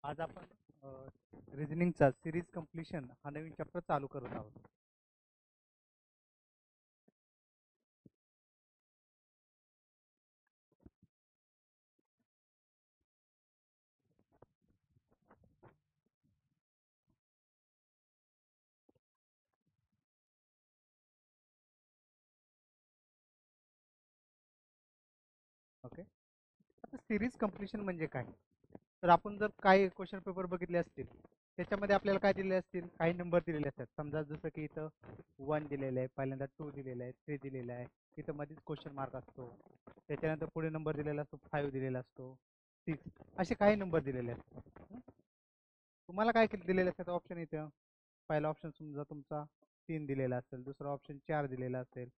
आज आपण रिझनिंगचा series completion हा नवीन चॅप्टर चालू करत आहोत. ओके, आता सिरीज कंप्लीशन म्हणजे काय? तर आपण जर काही क्वेश्चन पेपर बघितले असतील त्याच्यामध्ये आपल्याला काय दिलेले असतील, काही नंबर दिलेले असतात. समजा जसं की इथं 1 दिलेलं आहे, पहिल्यांदा 2 दिलेलं आहे, 3 दिलेलं आहे, इथं मध्येच क्वेश्चन मार्क असतो, त्याच्यानंतर पुढे नंबर दिलेला असतो, 5 दिलेला असतो, 6, असे काही नंबर दिलेले असतात. तुम्हाला काय दिलेले असतात ऑप्शन? इथं पहिला ऑप्शन समजा तुमचा 3 दिलेला असेल, दुसरा ऑप्शन 4 दिलेला असेल,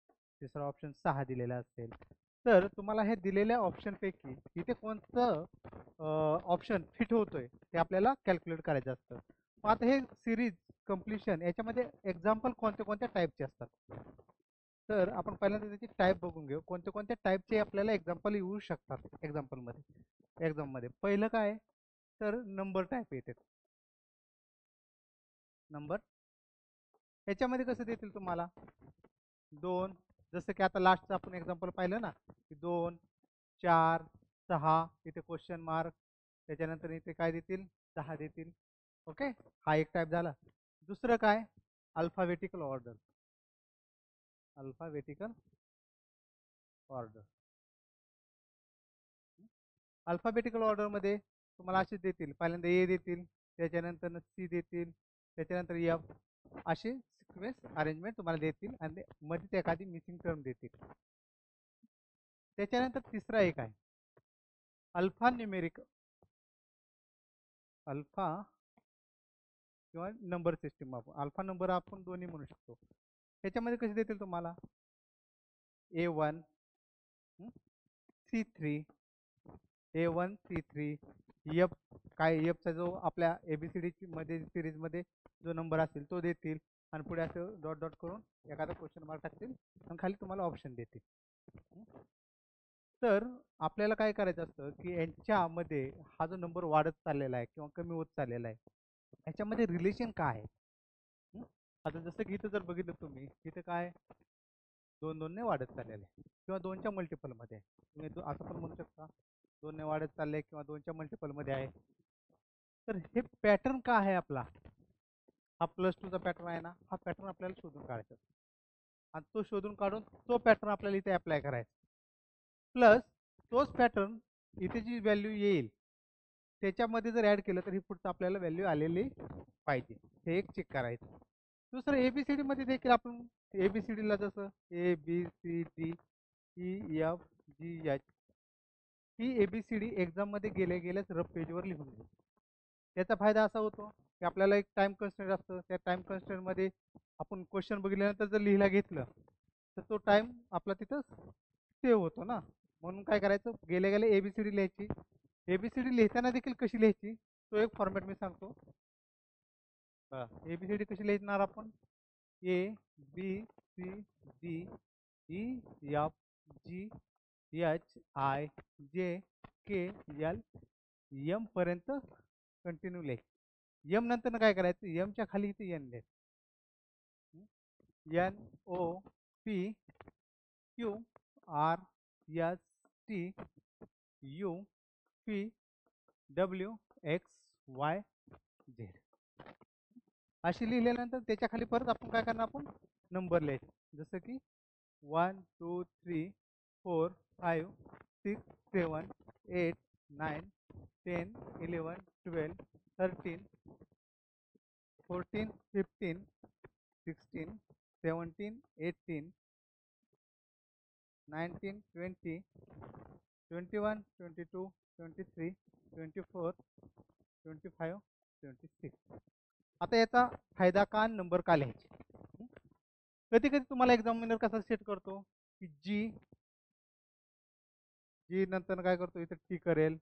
तिसरा ऑप्शन 6 दिलेला असेल. तर तुम्हाला हे दिलेल्या ऑप्शनपैकी इथे कोणतं ऑप्शन फिट होतोय ते आपल्याला कॅल्क्युलेट करायचं असतं. मग आता हे सिरीज कंप्लीशन याच्यामध्ये एक्झाम्पल कोणत्या कोणत्या टाईपचे असतात? तर आपण पहिल्यांदा त्याची टाईप बघून घेऊ, कोणत्या कोणत्या टाईपचे आपल्याला एक्झाम्पल येऊ शकतात एक्झाममध्ये. पहिलं काय? तर नंबर टाईप येते. नंबर ह्याच्यामध्ये कसं देतील तुम्हाला? 2, जसं की आता लास्टचं आपण एक्झाम्पल पाहिलं ना, की 2, 4, 6, इथे क्वेश्चन मार्क, त्याच्यानंतर इथे काय देतील? 10 देतील. ओके, हा एक टाईप झाला. दुसरं काय? Alphabetical order. Alphabetical order alphabetical ऑर्डरमध्ये तुम्हाला असे देतील, पहिल्यांदा ए देतील, त्याच्यानंतर सी देतील, त्याच्यानंतर एफ, असे सिक्वेन्स अरेंजमेंट तुम्हाला देतील आणि मध्ये एखादी मिसिंग टर्म देतील. त्याच्यानंतर तिसरा एक आहे अल्फा न्यूमेरिक, अल्फा किंवा नंबर सिस्टीम. आपण अल्फा नंबर आपण दोन्ही म्हणू शकतो. त्याच्यामध्ये कसे देतील तुम्हाला? A1 C3, A1 C3 F, काय एफचा जो आपल्या ABCD मध्ये सिरीजमध्ये जो नंबर असेल तो देतील आणि पुढे असं डॉट डॉट करून एखादा क्वेश्चन मार्क टाकतील आणि खाली तुम्हाला ऑप्शन देतील. तर आपल्याला काय करायचं असतं की यांच्यामध्ये हा जो नंबर वाढत चाललेला आहे किंवा कमी होत चाललेला आहे ह्याच्यामध्ये रिलेशन काय आहे? आता जसं की इथं जर बघितलं तुम्ही, इथं काय 2-2 ने वाढत चाललेलं आहे किंवा 2च्या मल्टिपलमध्ये आहे. तुम्ही असं पण म्हणू शकता 2 ने वाढत चाललंय किंवा 2च्या मल्टिपलमध्ये आहे. तर हे पॅटर्न का आहे आपला? हा +2चा पॅटर्न आहे ना, हा पॅटर्न आपल्याला शोधून काढायचा आणि तो शोधून काढून तो पॅटर्न आपल्याला इथे अप्लाय करायचा. प्लस तोच पॅटर्न इथे जी व्हॅल्यू येईल त्याच्यामध्ये जर ऍड केलं तर ही पुढचं आपल्याला व्हॅल्यू आलेली पाहिजे, हे एक चेक करायचं. दुसरं ABCD मध्ये देखील आपण ABCD ला जसं ABCDEFGH ही ABCD एक्झाम मध्ये गेल्याच रफ पेजवर लिहून घेऊ. त्याचा फायदा असा होतो की आपल्याला एक टाइम कन्स्ट्रेंट असतं, त्या टाइम कन्स्ट्रेंट मध्ये आपण क्वेश्चन बघितल्यानंतर जर लिहिला घेतलं तर तो टाइम आपला तिथं सेव्ह होतो ना. म्हणून काय करायचं, गेले ABCD लिहायची. ABCD लिहिताना देखील कशी लिहायची तो एक फॉर्मॅट मी सांगतो. ABCD कशी लिहिणार आपण? ABCDEFGHIJKL पर्यंत कंटिन्यू लिहायची. एम नंतर काय करायचं, एमच्या खाली इथे एन लिहायचं. NOPQRSTUVWXYZ अशी लिहिल्यानंतर त्याच्या खाली परत आपण काय करणार, आपण नंबर लिहायचे. जसं की 1 2 3 4 5 6 7 8 9 10 11 12 13 14 15 16 17 18 19 20 21 22 23 24 25 26. आता याचा फायदा का, नंबर का लिहायचे? कधी कधी तुम्हाला एक्झामिनर कसा सेट करतो की जी नंतर काय करतो, इथं टी करेल,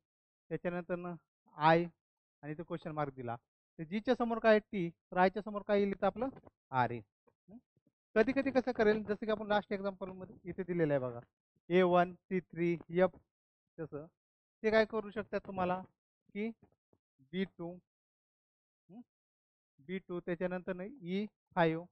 त्याच्यानंतर आय आणि इथं क्वेश्चन मार्क दिला, तर जीच्या समोर काय टी, तर आयच्या समोर काय येईल इथं आपलं आर ए. कधी कधी कसं करेल, जसं की आपण लास्ट एक्झाम्पल मध्ये इथे दिलेलं आहे बघा, A1 C3 एफ, तसं ते काय करू शकतात तुम्हाला की B2, B2 त्याच्यानंतर E5.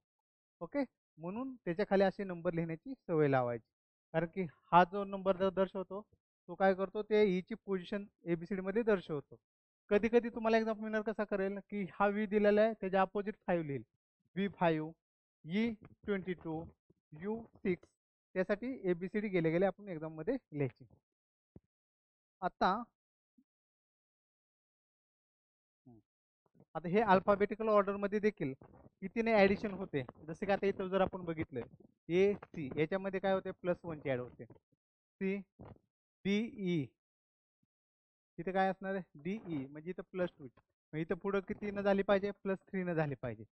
ओके, म्हणून त्याच्या खाली असे नंबर लिहिण्याची सवय लावायची. कारण की हा जो नंबर दर्शवतो तो काय करतो, ते ईची पोझिशन ABCD मध्ये दर्शवतो. कधी कधी तुम्हाला एक्झामिनर कसा करेल की हा व्ही दिलेला आहे त्याच्या अपोजिट 5 लिहिल, V5, E22, U6. त्यासाठी ABCD गेले गेले आपण एक्झाम मध्ये लिहायची. आता आता हे अल्फाबेटिकल ऑर्डर मध्ये देखील कितीने ऍडिशन होते. जसे की आता इथं जर आपण बघितलं AC, याच्यामध्ये काय होते, +1 ची ऍड होते. C, DE, इथे काय असणार आहे, DE म्हणजे इथं +2. मग इथं पुढं किती न झाली पाहिजे, +3 न झाली पाहिजे.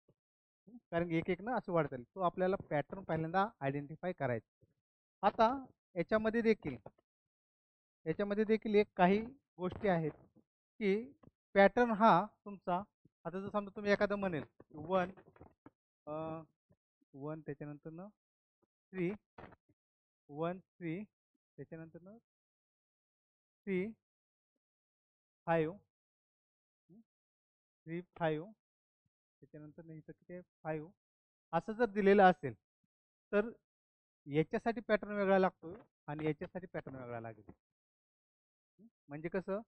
कारण एक एक ना असं वाढत. तो आपल्याला पॅटर्न पहिल्यांदा आयडेंटिफाय करायचा. आता याच्यामध्ये देखील एक काही गोष्टी आहेत की पॅटर्न हा तुमचा, आता जर समजा तुम्ही एखादं म्हणेल 1 1 त्याच्यानंतर 3 1 3 त्याच्यानंतर 3 5 3 5 त्याच्यानंतर इथं किती 5 असं जर दिलेलं असेल तर याच्यासाठी पॅटर्न वेगळा लागतो आणि याच्यासाठी पॅटर्न वेगळा लागेल. म्हणजे कसं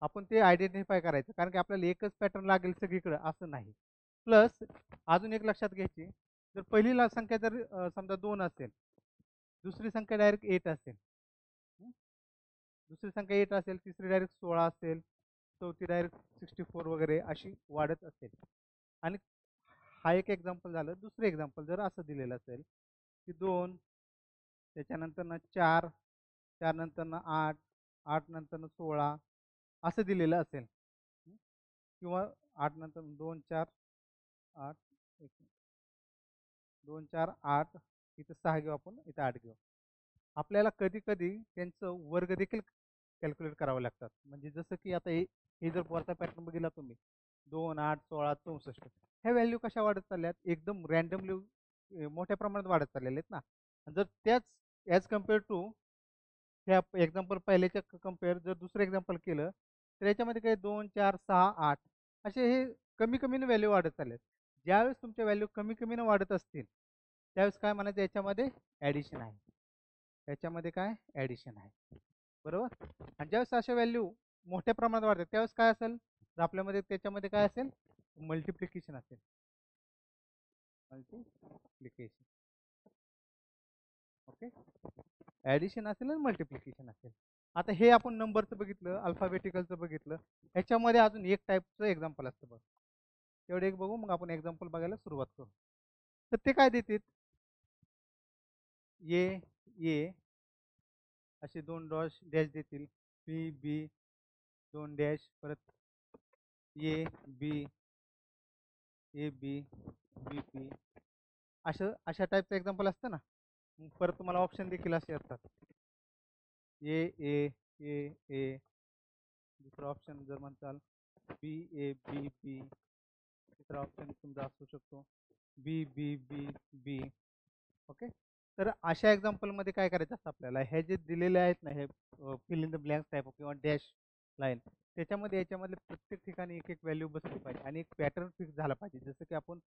आपण ते आयडेंटिफाय करायचं, कारण की आपल्याला एकच पॅटर्न लागेल सगळीकडे असं नाही. प्लस अजून एक लक्षात घ्यायची, जर पहिली संख्या जर समजा 2 असेल, दुसरी संख्या डायरेक्ट 8 असेल, दुसरी संख्या 8 असेल, तिसरी डायरेक्ट 16 असेल, चौथी डायरेक्ट 64 वगैरे अशी वाढत असेल. आणि हा एक एक्झाम्पल झालं. दुसरं एक्झाम्पल जर असं दिलेलं असेल की 2 त्याच्यानंतर 4 4 नंतर 8 8 नंतर 16 असं दिलेलं असेल, किंवा 8 नंतर 2 4 8 2 4 8 इथं 6 घेऊ आपण, इथं 8 घेऊ. आपल्याला कधी कधी त्यांचं वर्ग देखील कॅल्क्युलेट करावं लागतात. म्हणजे जसं की आता हे जर वरचा पॅटर्न बघितला तुम्ही, 2 8 16 64, ह्या व्हॅल्यू कशा वाढत चालल्यात, एकदम रॅन्डमली मोठ्या प्रमाणात वाढत चाललेले आहेत ना. जर त्याच ॲज कम्पेअर टू ह्या एक्झाम्पल पहिल्याच्या कम्पेअर जर दुसरं एक्झाम्पल केलं तर याच्यामध्ये काही 2 4 6 8 असे हे कमी कमीने व्हॅल्यू वाढत चालले आहेत. ज्यावेळेस तुमच्या व्हॅल्यू कमी कमीने वाढत असतील त्यावेळेस काय म्हणायचं, याच्यामध्ये ॲडिशन आहे, याच्यामध्ये काय ॲडिशन आहे, बरोबर. आणि ज्यावेळेस अशा व्हॅल्यू मोठ्या प्रमाणात वाढतात त्यावेळेस काय असेल, तर आपल्यामध्ये त्याच्यामध्ये काय असेल, मल्टिप्लिकेशन असेल, मल्टिप्लिकेशन. ओके, ॲडिशन असेल आणि मल्टिप्लिकेशन असेल. आता हे आपण नंबरचं बघितलं, अल्फाबेटिकलचं बघितलं. ह्याच्यामध्ये अजून एक टाईपचं एक्झाम्पल असतं बघ, तेवढे एक बघू, मग आपण एक्झाम्पल बघायला सुरुवात करू. तर ते काय देतात, ए असे 2 डॅश देतील, बी बी 2 डॅश, परत ए बी बी बी, अशा टाईपचं एक्झाम्पल असतं ना. परत तुम्हाला ऑप्शन देखील असे असतात, ए ए ए ए, दुसरा ऑप्शन जर म्हणताल बी ए बी बी, तिसरा ऑप्शन तुमचा असू शकतो बी बी बी बी. ओके, तर अशा एक्झाम्पलमध्ये काय करायचं असतं आपल्याला, हे जे दिलेले आहेत ना, हे fill in the blanks type किंवा डॅश लाईन, त्याच्यामध्ये याच्यामधले प्रत्येक ठिकाणी एक एक व्हॅल्यू बसली पाहिजे आणि एक पॅटर्न फिक्स झाला पाहिजे. जसं की आपण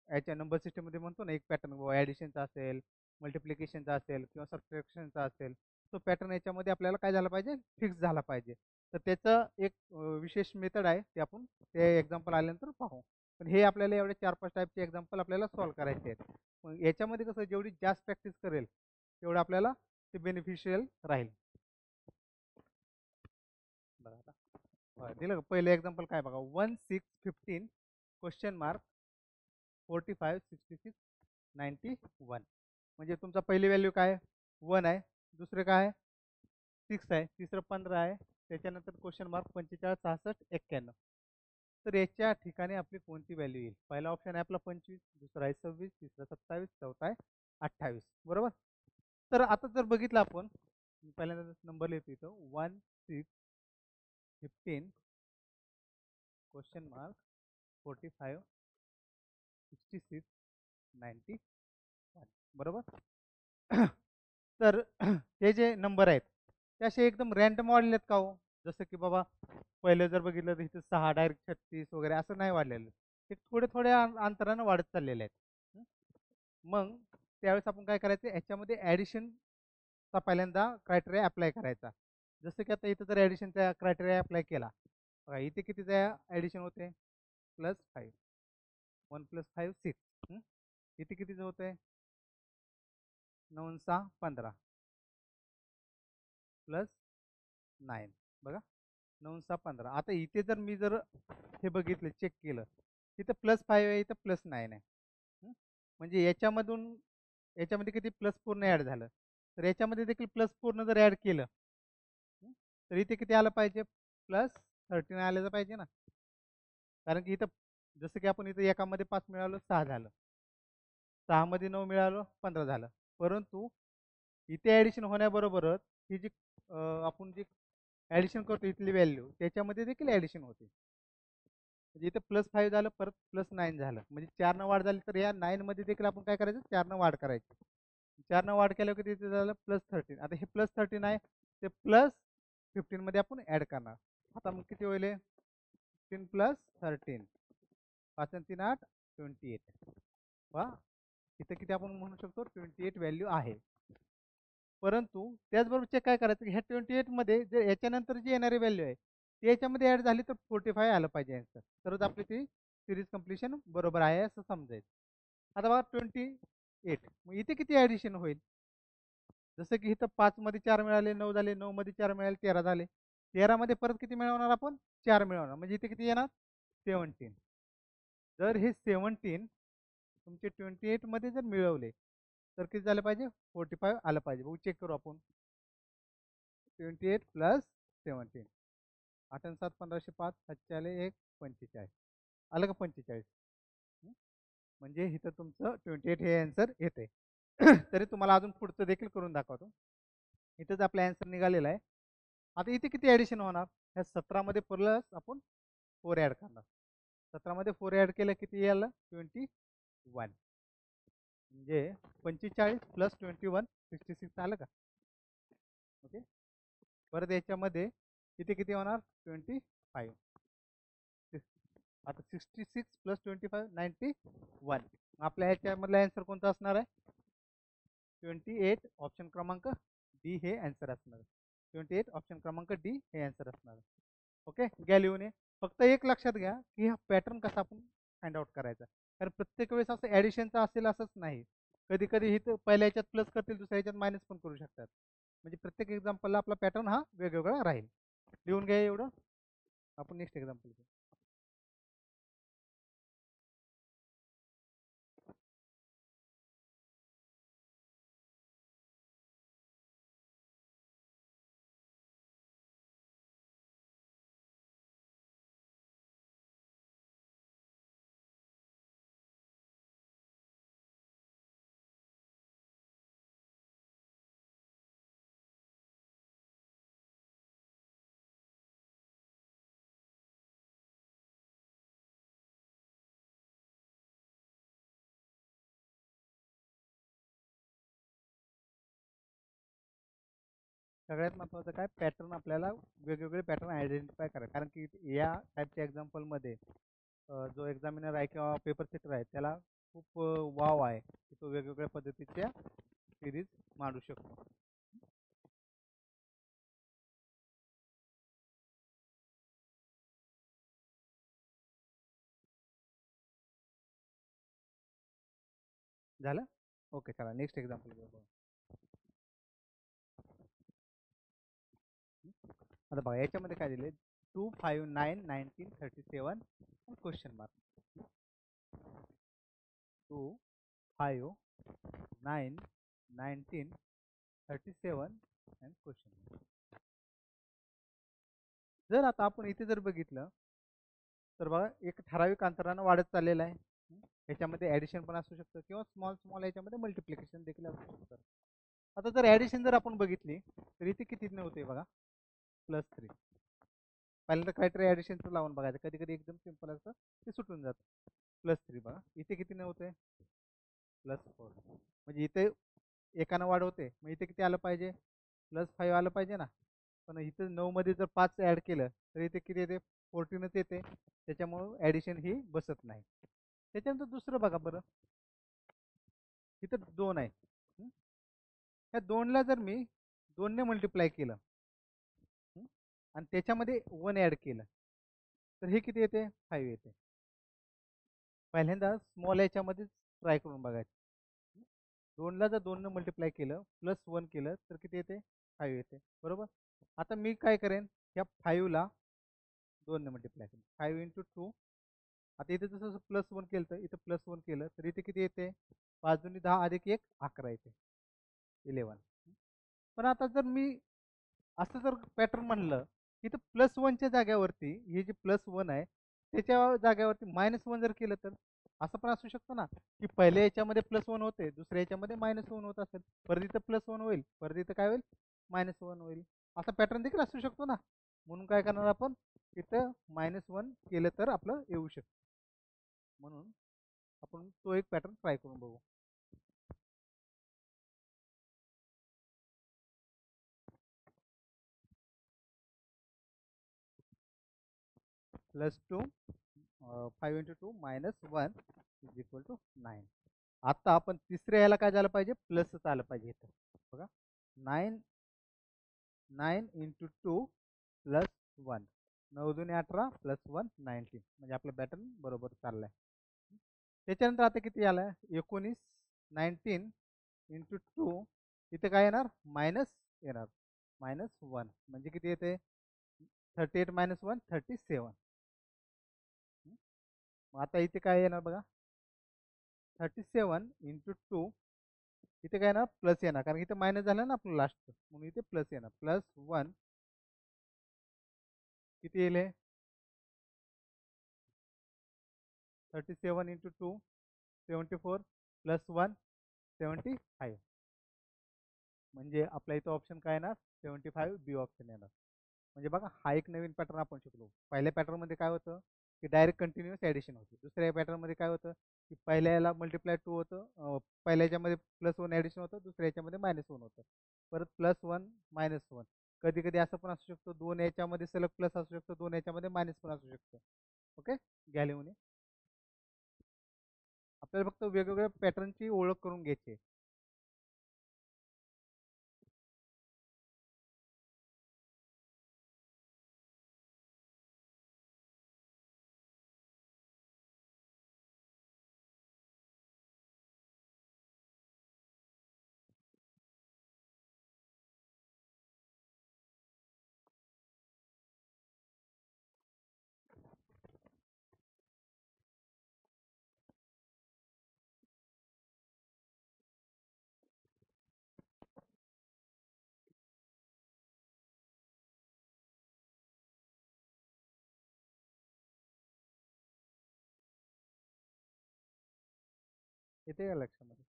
याच्या नंबर सिस्टममध्ये म्हणतो ना, एक पॅटर्न ॲडिशनचा असेल, मल्टिप्लिकेशनचा असेल किंवा सबट्रॅक्शनचा असेल, तो पॅटर्न याच्यामध्ये आपल्याला काय झाला पाहिजे, फिक्स झाला पाहिजे. तर त्याचं एक विशेष मेथड आहे, ते आपण ते एक्झाम्पल आल्यानंतर पाहू. पण हे आपल्याला एवढे 4-5 टाईपचे एक्झाम्पल आपल्याला सॉल्व्ह करायचे आहेत. मग याच्यामध्ये कसं, जेवढी जास्त प्रॅक्टिस करेल तेवढं आपल्याला ते बेनिफिशियल राहील. बघा दिलं का, पहिलं एक्झाम्पल काय बघा, 1 6 15 क्वेश्चन मार्क 45 66 91. म्हणजे तुमचा पहिली व्हॅल्यू काय 1 आहे, दुसरं काय 6 आहे, तिसरं 15 आहे, त्याच्यानंतर क्वेश्चन मार्क 45 66 91. तर याच्या ठिकाणी आपली कोणती व्हॅल्यू येईल. पहिला ऑप्शन आहे आपला 25, दुसरा आहे 26, तिसरा 27, चौथा आहे 28, बरोबर. तर आता जर बघितलं आपण, पहिल्यांदा नंबर लिहितो इथं 1 6 15 क्वेश्चन मार्क 45 66 91, बरोबर. तर हे जे नंबर आहेत ते असे एकदम रॅन्डम वाढलेत का हो. जसं की बाबा पहिलं जर बघितलं तर इथं 6 डायरेक्ट 36 वगैरे असं नाही वाढलेलं. ते थोडे थोडे अंतरानं वाढत चाललेले आहेत. मग त्यावेळेस आपण काय करायचं, ह्याच्यामध्ये ॲडिशनचा पहिल्यांदा क्रायटेरिया अप्लाय करायचा. जसं की आता इथं जर ॲडिशनचा क्रायटेरिया अप्लाय केला, बघा इथे कितीचा ॲडिशन होते, +5, 1 + 5 6. इथे कितीचं होतंय, 9 6 15 +9. बघा 9 6 15. आता इथे जर मी जर हे बघितलं, चेक केलं, इथं +5 आहे, इथं +9 आहे. म्हणजे याच्यामध्ये किती प्लस पूर्ण ॲड झालं, तर याच्यामध्ये देखील प्लस पूर्ण जर ॲड केलं, तर इथे किती आलं पाहिजे, +13 आलं पाहिजे ना. कारण की इथं जसं की आपण इथं एकामध्ये 5 मिळालं 6 झालं, 6 मध्ये 9 मिळालं 15 झालं. परंतु इथे ॲडिशन होण्याबरोबरच ही जी आपण जी ॲडिशन करतो इथली व्हॅल्यू, त्याच्यामध्ये देखील ॲडिशन होते. म्हणजे इथे +5 झालं, परत +9 झालं, म्हणजे 4 वाढ झाली. तर या 9 मध्ये देखील आपण काय करायचं, 4 वाढ करायची. 4 वाढ केल्यावर किती इथे झालं, +13. आता हे +13 आहे, ते +15 मध्ये आपण ॲड करणार. आता मग किती होईल, 15 + 13, 5 आणि 3 8, 28. वा, इथं किती आपण म्हणू शकतो, 28 व्हॅल्यू आहे. परंतु त्याचबरोबर चेक काय करायचं, ह्या 28 मध्ये जर याच्यानंतर जी येणारी व्हॅल्यू आहे ती याच्यामध्ये ॲड झाली, तर 45 आलं पाहिजे आन्सर, तरच आपली ती सिरीज कंप्लिशन बरोबर आहे असं समजायचं. आता बघा 28, मग इथे किती ॲडिशन होईल, जसं की इथं 5 मध्ये 4 मिळाले 9 झाले, 9 मध्ये 4 मिळाले 13 झाले, 13 मध्ये परत किती मिळवणार आपण, 4 मिळवणार, म्हणजे इथे किती येणार, 17. जर हे 17 तुमचे 28 मध्ये जर मिळवले, तर किती झालं पाहिजे, 45 आलं पाहिजे. बघू चेक करू आपण, 28 + 17, 8 आणि 7 1505, 7 आले 1 45, आलं का 45. म्हणजे इथं तुमचं 28 हे आन्सर येते. तरी तुम्हाला अजून पुढचं देखील करून दाखवतो. इथंच आपला आन्सर निघालेला आहे. आता इथे किती ॲडिशन होणार, ह्या 17 मध्ये प्लस आपण 4 ॲड करणार. 17 मध्ये 4 ॲड केलं किती आलं, 21. म्हणजे 45 + 21 66 आलं का. ओके, परत याच्यामध्ये इथे किती होणार, 25. आता 66 + 25 91. आपल्या ह्याच्यामधला आन्सर कोणता असणार आहे, 28. ऑप्शन क्रमांक डी हे आन्सर असणार आहे. 28 ऑप्शन क्रमांक डी हे आन्सर असणार आहे. ओके, घ्या लिहून ये. फक्त एक लक्षात घ्या की हा पॅटर्न कसा आपण फाइंड आउट करायचा, कारण प्रत्येक वेळेस असं ॲडिशनचं असेल असंच नाही. कधी कधी इथं पहिल्या ह्याच्यात प्लस करतील, दुसऱ्या ह्याच्यात मायनस पण करू शकतात. म्हणजे प्रत्येक एक्झाम्पलला आपला पॅटर्न हा वेगवेगळा राहील. लिहून घ्या एवढं. आपण नेक्स्ट एक्झाम्पल घेऊ. सगळ्यात महत्त्वाचं काय, पॅटर्न आपल्याला वेगवेगळे पॅटर्न आयडेंटिफाय करा. कारण की या टाईपच्या एक्झाम्पलमध्ये जो एक्झामिनर आहे किंवा पेपर सेटर आहे त्याला खूप वाव आहे की तो वेगवेगळ्या पद्धतीच्या सिरीज मांडू शकतो. झालं. ओके, चला नेक्स्ट एक्झाम्पल घेऊ. आता बघा याच्यामध्ये काय दिले, 2 5 9 19 37 question mark. 2 5 9 19 37 and question mark. जर आता आपण इथे जर बघितलं तर बघा एक ठराविक अंतरानं वाढत चाललेलं आहे. याच्यामध्ये ॲडिशन पण असू शकतं किंवा स्मॉल स्मॉल याच्यामध्ये मल्टिप्लिकेशन देखील असू शकतं. आता जर ॲडिशन जर आपण बघितली तर इथे कितीने होते बघा, +3. पहिल्यांदा क्रायटेरिया ॲडिशनचं लावून बघायचं, कधी कधी एकदम सिंपल असतं ते सुटून जातं. +3 बघा, इथे कितीने होते, +4. म्हणजे इथे एकानं वाढ होते, मग इथे किती आलं पाहिजे, +5 आलं पाहिजे ना. पण इथं 9 मध्ये जर 5 ऍड केलं तर इथे किती येते 14च येते. त्याच्यामुळं ॲडिशन ही बसत नाही. त्याच्यानंतर दुसरं बघा बरं, इथं 2 आहे. हं? ह्या 2ला जर मी 2ने मल्टिप्लाय केलं, हं? आणि त्याच्यामध्ये 1 ॲड केलं तर हे किती येते 5 येते. पहिल्यांदा स्मॉल याच्यामध्येच ट्राय करून बघायचं. 2ला जर 2ने मल्टिप्लाय केलं प्लस 1 केलं तर किती येते 5 येते, बरोबर. आता मी काय करेन, ह्या 5ला 2ने मल्टिप्लाय केलं 5 इंटू 2. आता इथे जसं प्लस 1 केलं तर इथं प्लस 1 केलं तर इथे किती येते 5 दुनी 10 अधिक 1 11 येते 11. पण आता जर मी असं जर पॅटर्न म्हणलं, इथं प्लस 1च्या जाग्यावरती हे जे प्लस 1 आहे त्याच्या जाग्यावरती मायनस 1 जर केलं तर असं पण असू शकतं ना, की पहिल्या याच्यामध्ये प्लस 1 होते, दुसऱ्या याच्यामध्ये मायनस 1 होत असेल, परत इथं प्लस 1 होईल, परत इथं काय होईल मायनस 1 होईल. असा पॅटर्न देखील असू शकतो ना. म्हणून काय करणार आपण, इथं -1 केलं तर आपलं येऊ शकतं. म्हणून आपण तो एक पॅटर्न ट्राय करून बघू. +2 5 इंटू 2 -1 इज इक्वल टू 9. आता आपण तिसऱ्या याला काय झालं पाहिजे, प्लसच आलं पाहिजे. इथं बघा 9 इंटू 2 प्लस 1, 9 दुने 18 प्लस 1 19, म्हणजे आपलं पॅटर्न बरोबर चाललाय. त्याच्यानंतर आता किती आलं 19 19 इंटू 2, इथे काय येणार मायनस येणार -1, म्हणजे किती येते 38 -1 37. मग आता इथे काय येणार बघा 37 इंटू 2, इथे काय येणार प्लस येणार, कारण इथे मायनस झालं ना आपलं लास्ट, म्हणून इथे प्लस येणार +1 किती येईल 37 इंटू 2 74 प्लस 1 75, म्हणजे आपल्या इथं ऑप्शन काय येणार 75 बी ऑप्शन येणार. म्हणजे बघा हा एक नवीन पॅटर्न आपण शिकलो. पहिल्या पॅटर्नमध्ये काय होतं की डायरेक्ट कंटिन्युअस ॲडिशन होती. दुसऱ्या पॅटर्नमध्ये काय होतं की पहिल्या याला मल्टिप्लाय 2 होतं, पहिल्या याच्यामध्ये +1 ॲडिशन होतं, दुसऱ्या याच्यामध्ये -1 होतं, परत +1 -1. कधी कधी असं पण असू शकतो 2 याच्यामध्ये सलग प्लस असू शकतो, 2 याच्यामध्ये मायनस पण असू शकतो. ओके, घ्या लिहून. आपल्याला फक्त वेगवेगळ्या पॅटर्नची ओळख करून घ्यायची आहे. येते का लक्षामध्ये?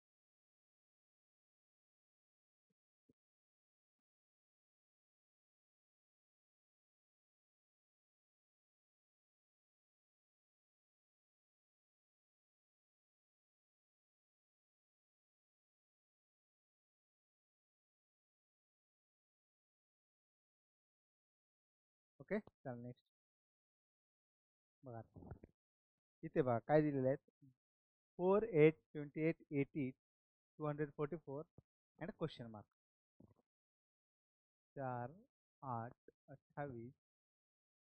ओके, चालेल. नेक्स्ट बघा, इथे बघा काय दिलेलं आहे 4 8 28 80 244 अँड क्वेश्चन मार्क. 4 8 28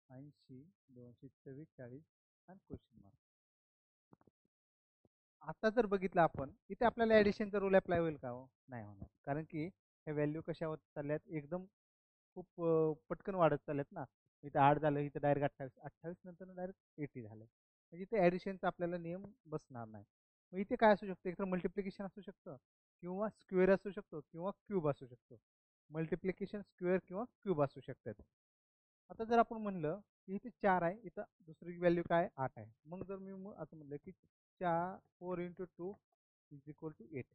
80 244 40 आणि क्वेश्चन मार्क. आता जर बघितलं आपण इथे आपल्याला ॲडिशनचा रूल अप्लाय होईल का हो, नाही होणार, कारण की ह्या व्हॅल्यू कशा होत चालल्यात एकदम खूप पटकन वाढत चालल्यात ना. इथं 8 झालं, इथं डायरेक्ट 28 28 नंतर डायरेक्ट 80 झालं, म्हणजे इथे ॲडिशनचा आपल्याला नियम बसणार नाही. मग इथे काय असू शकतं, एक तर मल्टिप्लिकेशन असू शकतं, किंवा स्क्वेअर असू शकतो, किंवा क्यूब असू शकतो. मल्टिप्लिकेशन स्क्वेअर किंवा क्यूब असू शकतात. आता जर आपण म्हणलं की इथे 4 आहे, इथं दुसरी व्हॅल्यू काय 8 आहे, मग जर मी असं म्हणलं की 4 इंटू 2 इज इक्वल टू 8.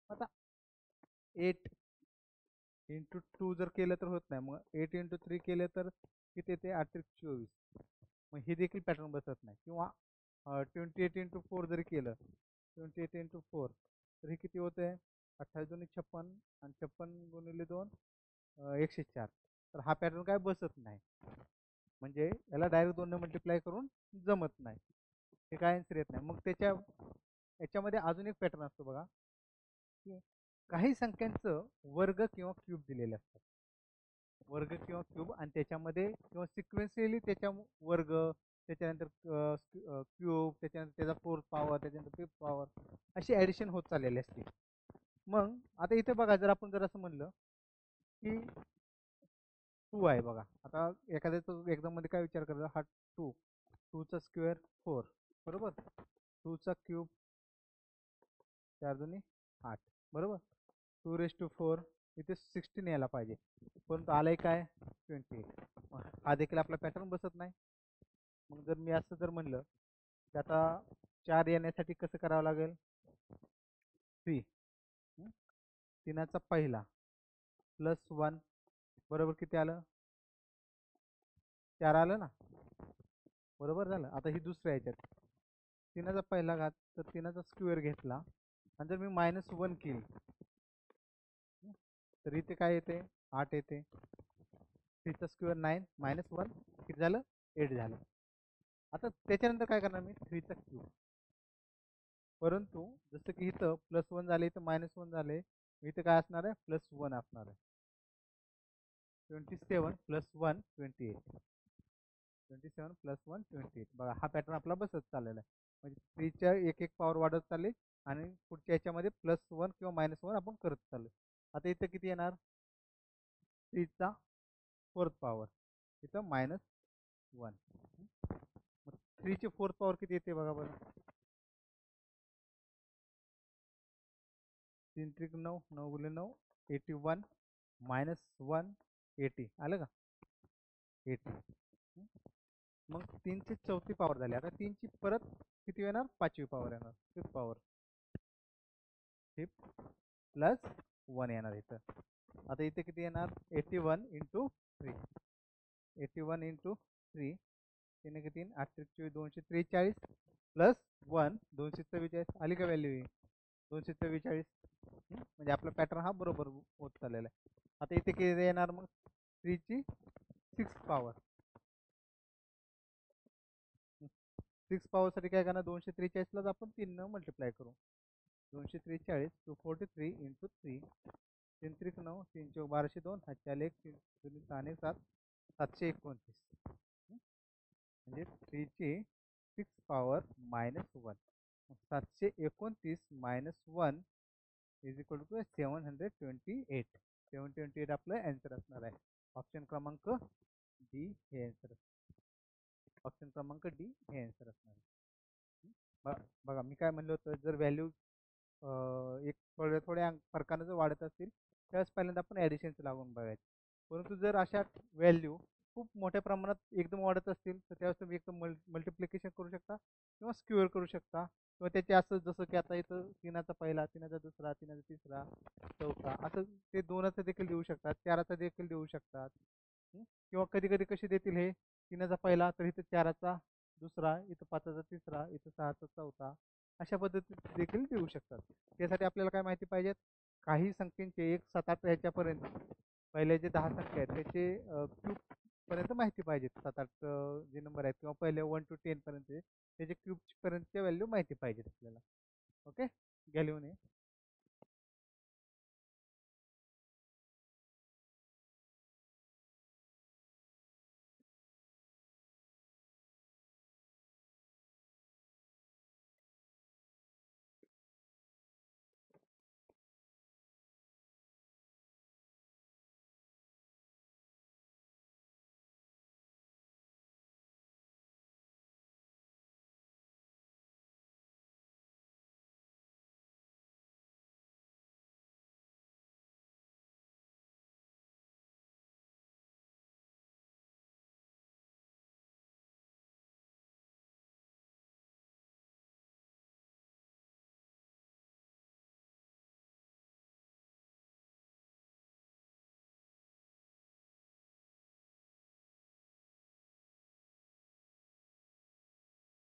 आता 8 इंटू 2 जर केलं तर होत नाही, मग 8 इंटू 3 केलं तर किती येते 8 त्रिक 24, मग हे देखील पॅटर्न बसत नाही. किंवा 28 इंटू 4 जरी केलं 28 इंटू 4 तर हे किती होतं आहे 28 2 56 आणि 56 गुणिले 2 104. तर हा पॅटर्न काय बसत नाही, म्हणजे याला डायरेक्ट 2 ने मल्टिप्लाय करून जमत नाही, हे काय आन्सर येत नाही. मग याच्यामध्ये अजून एक पॅटर्न असतो बघा, की काही संख्यांचं वर्ग किंवा क्यूब दिलेले असतात, वर्ग किंवा क्यूब, आणि त्याच्यामध्ये किंवा सिक्वेन्शियली त्याच्या वर्ग, त्याच्यानंतर क्यूब, त्याच्यानंतर त्याचा फोर्थ पॉवर, त्याच्यानंतर फिफ्थ पॉवर, अशी ॲडिशन होत चाललेली असते. मग आता इथे बघा, जर आपण जर असं म्हणलं की 2 आहे बघा, आता एखाद्याचं एक्झाम मध्ये काय विचार करायचा, हा 2चा स्क्वेअर 4, बरोबर, 2चा क्यूब 4 दुनी 8, बरोबर, 2⁴ इथे 16 यायला पाहिजे, परंतु आलंय काय 28. हा देखील आपला पॅटर्न बसत नाही. मग जर मी असं जर म्हणलं की आता 4 येण्यासाठी कसं करावं लागेल, 3, 3चा पहिला प्लस 1, बरोबर किती आलं, 4 आलं ना, बरोबर झालं. आता ही दुसऱ्या ह्याच्यात 3चा पहिला घात, तर 3चा स्क्वेअर घेतला आणि जर मी -1 केली, तर इथे काय येते, 8 येते. 3चा स्क्वेअर 9, -1 किती झालं, 8 झालं. आता त्याच्यानंतर काय करणार मी, 3चा क्यूब, परंतु जसं की इथं +1 झाले, इथं -1 झाले, इथं काय असणार आहे, +1 असणार आहे. 27 + 1 28, 27 + 1 28. बघा हा पॅटर्न आपला बसत चाललेला आहे, म्हणजे 3च्या एक एक पॉवर वाढत चालली आणि पुढच्या याच्यामध्ये +1 किंवा -1 आपण करत चाललो. आता इथं किती येणार, 3चा फोर्थ पॉवर, इथं -1. मग 3ची फोर्थ पॉवर किती येते बघा बरं, 3 त्रिक 9, 9 गुणिले 9 81, -1 80, आलं का 80. मग 3ची चौथी पॉवर झाली, आता 3ची परत किती येणार, 5वी पॉवर येणार, फिफ्थ पॉवर, फिफ्थ +1 येणार इथं. आता इथे किती येणार, 81 × 3, 81 × 3, 3 किती, 8 त्रिक 243 +1 244, आली का व्हॅल्यू, 244. म्हणजे आपला पॅटर्न हा बरोबर होत चाललेला आहे. आता इथे किती येणार, मग 3ची सिक्स पॉवर, 6 पॉवरसाठी काय करणार, 243लाच आपण 3 न मल्टिप्लाय करू, 243 243 × 3, 3 त्रिक 9, 3 चौक 1202, 1 3 6 7, 729. म्हणजे 3ची six power -1, 729 -1 is equal to 728. 728 आपलं आन्सर असणार आहे. ऑप्शन क्रमांक डी हे आन्सर, ऑप्शन क्रमांक डी हे आन्सर असणार आहे. बघा मी काय म्हणलं होतं, जर व्हॅल्यू एक थोड्या फरकानं जर वाढत असतील, त्यावेळेस पहिल्यांदा आपण ॲडिशनचं लागून बघायचं. परंतु जर अशा व्हॅल्यू खूप मोठ्या प्रमाणात एकदम वाढत असतील, तर त्यावेळेस तुम्ही एकदम मल्टिप्लिकेशन करू शकता किंवा स्क्वेअर करू शकता, किंवा त्याचे असं जसं की आता इथं 3चा पहिला, 3चा दुसरा, 3चा तिसरा, चौथा, असं ते 2चा देखील देऊ शकतात, 4चा देखील देऊ शकतात. किंवा कधी कधी कसे देतील, हे 3चा पहिला, तर इथं 4चा दुसरा, इथं 5चा तिसरा, इथं 6चा चौथा, अशा पद्धतीत देखील देऊ शकतात. त्यासाठी आपल्याला काय माहिती पाहिजेत, काही संख्येचे 1 7 8 ह्याच्यापर्यंत, पहिले जे 10 संख्या आहेत त्याचे क्यूब पर्यंत माहिती पाहिजेत, 7 8 जे नंबर आहेत, किंवा पहिले 1 to 10 पर्यंत त्याचे क्यूब पर्यंतच्या व्हॅल्यू माहिती पाहिजेत आपल्याला. ओके, घ्या लिहून ये.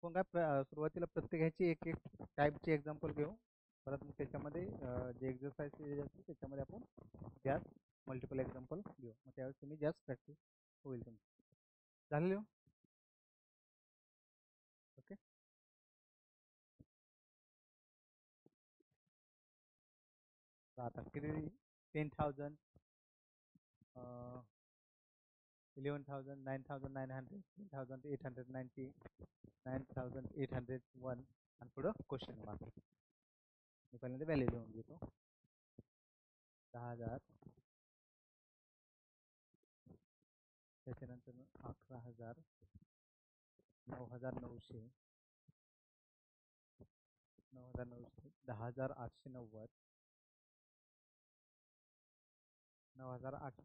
आपण काय सुरुवातीला प्रत्येकाची एक एक टाईपची एक्झाम्पल घेऊ. परत मग त्याच्यामध्ये जे एक्झरसाइज असते त्याच्यामध्ये आपण जास्त मल्टिपल एक्झाम्पल घेऊ, मग त्यावेळेस तुम्ही जास्त प्रॅक्टिस होईल तुमची. झालेली हो. ओके. आता किती? 10,000, 11,000, 9,900, 10,890, 9,801 आणि पुढं क्वेश्चन मार्क. मी पहिल्यांदा व्हॅल्यू लिहून घेतो. 10,000, त्याच्यानंतर 11,000, 9,900, 9,900, 10,890, 9,800,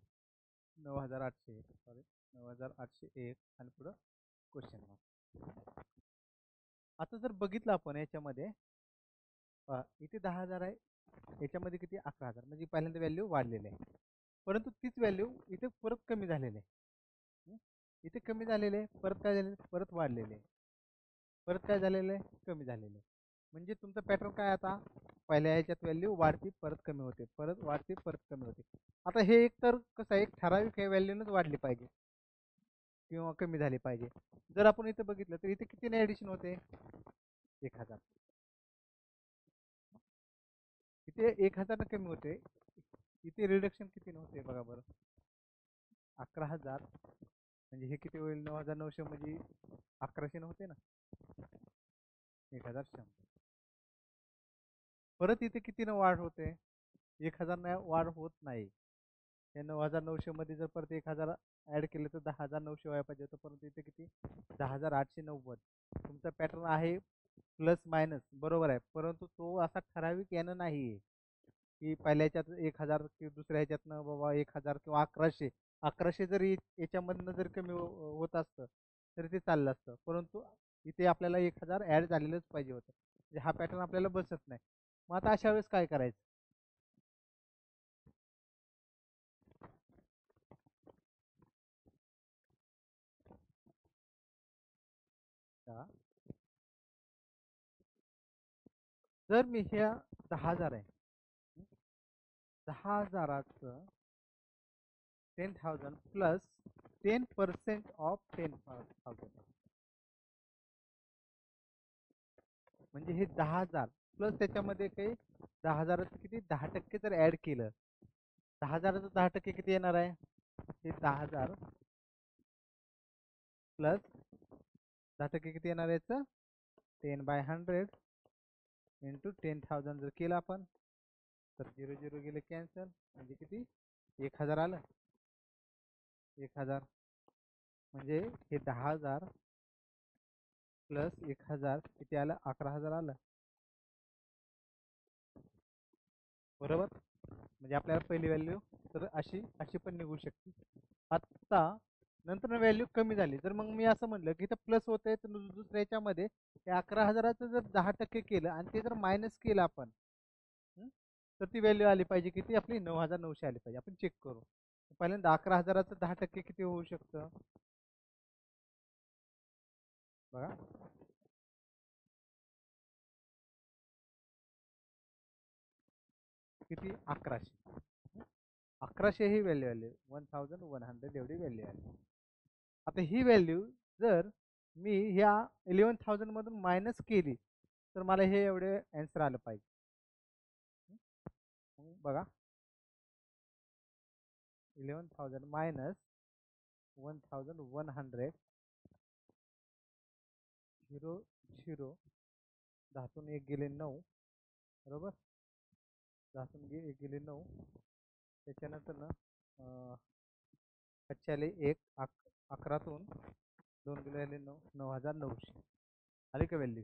9,800, सॉरी 9,801 आणि पुढं क्वेश्चन मार्क. आता जर बघितलं आपण याच्यामध्ये इथे 10,000 आहे, याच्यामध्ये किती? 11,000, म्हणजे पहिल्यांदा व्हॅल्यू वाढलेली आहे, परंतु तीच व्हॅल्यू इथे परत कमी झालेली आहे. इथे कमी झालेले आहे, परत काय झालेले? परत वाढलेले आहे, परत काय झालेलं आहे? कमी झालेलं आहे. म्हणजे तुमचा पॅटर्न काय? आता पहिल्या ह्याच्यात व्हॅल्यू वाढती, परत कमी होते, परत वाढते, परत कमी होते. आता हे एक तर कसं आहे, एक ठराविक हे व्हॅल्यूनच वाढली पाहिजे किंवा कमी झाली पाहिजे. जर आपण इथे बघितलं तर इथे कितीने ऍडिशन होते? 1,000. इथे 1,000 कमी होते, इथे रिडक्शन किती नव्हते बघा बरं? 11,000. म्हणजे हे किती होईल? 9,900 म्हणजे 1,100 नव्हते ना, 1,100. परत इथे कितीनं वाढ होते? 1,000 वाढ होत नाही. हे 9,900 मध्ये जर परत 1,000 ऍड केले तर 10,900 व्हायला पाहिजे होतं, परंतु इथे किती? 10,890. तुमचा पॅटर्न आहे प्लस मायनस, बरोबर आहे, परंतु तो असा ठराविक यानं नाही आहे की पहिल्या ह्याच्यात 1,000 किंवा दुसऱ्या ह्याच्यातनं बाबा 1,000 किंवा 1,100 जरी याच्यामधनं जर कमी होत असतं तरी ते चाललं असतं, परंतु इथे आपल्याला 1,000 ऍड झालेलंच पाहिजे होतं, म्हणजे हा पॅटर्न आपल्याला बसत नाही. मग आता अशा वेळेस काय करायचं? जर मी ह्या 10,000 आहे, 10,000चं 10,000 प्लस 10% ऑफ 10,000, म्हणजे हे 10,000 प्लस त्याच्यामध्ये काही 10,000चं किती? 10% जर ऍड केलं, 10,000चं 10% किती येणार आहे? हे 10,000 प्लस 10% किती येणार आहे याचं? 10/100 इंटू 10,000 जर केलं आपण तर 0 0 गेले कॅन्सल, म्हणजे किती? 1,000 आलं. 1,000 म्हणजे हे 10,000 प्लस 1,000 किती आलं? 11,000 आलं, बरोबर. म्हणजे आपल्याला पहिली व्हॅल्यू तर अशी अशी पण निघू शकते. आता नंतर व्हॅल्यू कमी झाली, जर मग मी असं म्हटलं की इथं प्लस होत आहे, तर दुसऱ्या याच्यामध्ये ते 11,000चं जर 10% केलं आणि ते जर मायनस केलं आपण, तर ती व्हॅल्यू आली पाहिजे किती? आपली 9,900 आली पाहिजे. आपण चेक करू. पहिल्यांदा 11,000चं 10% किती होऊ शकतं बघा? किती? 1,100. 1,100 ही व्हॅल्यू आली, 1,100 एवढी व्हॅल्यू आली. आता ही व्हॅल्यू जर मी ह्या 11,000 मधून मायनस केली तर मला हे एवढे आन्सर आलं पाहिजे. बघा, 11,000 मायनस 1,100, 0 0, 10तून 1 गेले 9, बरोबर. 10तून 1 गेले 9, त्याच्यानंतर ना 1 11तून 2 गेले 9, 9,900 आली का व्हॅल्यू?